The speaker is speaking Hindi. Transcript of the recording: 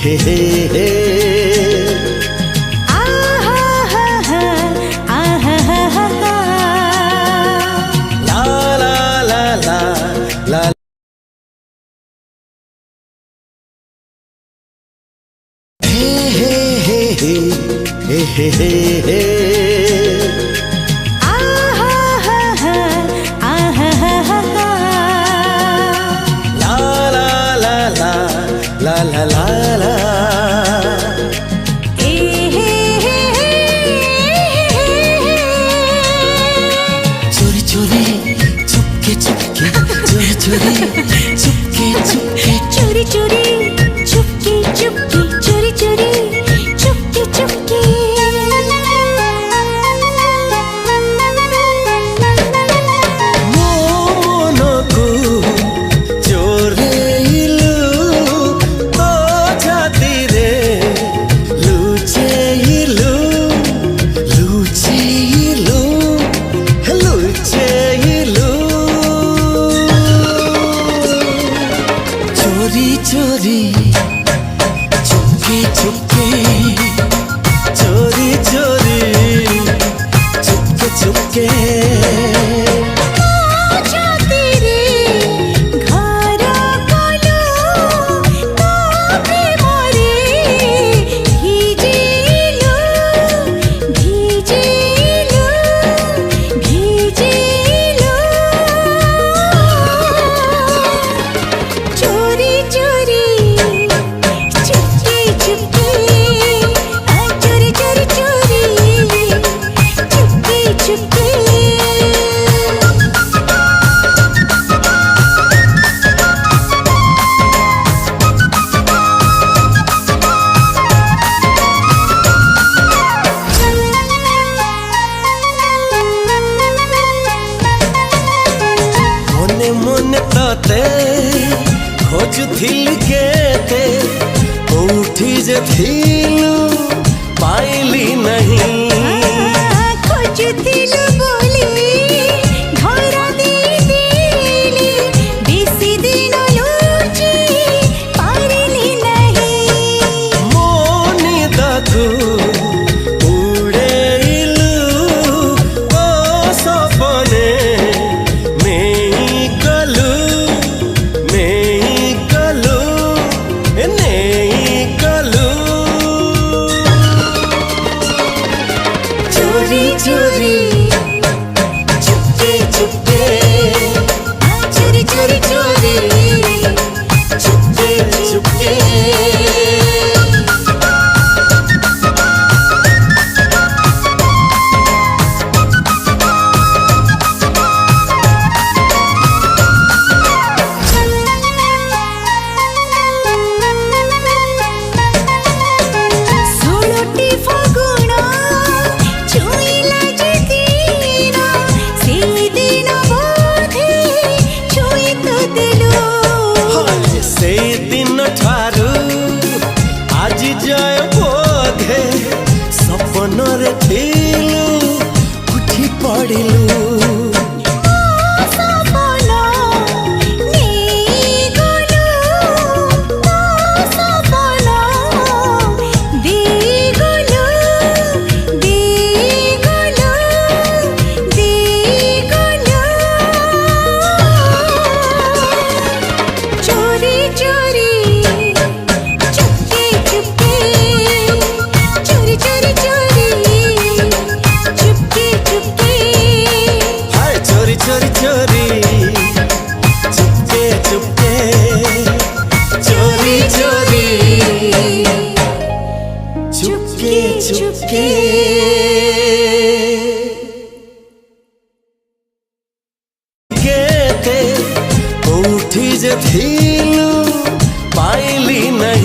हे हे हे हे हे हे ला ला ला ला चोरी चोरी चुपके चुपके चोरी चोरी चुपके चुपके चोरी चोरी चुपके चुपके चोरी चोरी चुपके चुपके मोनकु चोरेइलु तो जातिरे लुचेइलु लुचेइलु लुचेइलु चोरी चोरी चुपके चुपके चोरी चोरी चुपके चुपके खोजुथिल केते कोठी जे थिलु पाइली नहीं खोजुथिल बोली धरा देली बेसी दिन लुची पारिली नहीं मोनी दाखु उड़ेइलु ओ सपने चोरी चोरी चुपके चुपके चोरी चोरी चोरी चुपके चुपके सपनरे थिलु उठी पड़िलु चुपके केते उठी जे थिलु पाइली नहीं।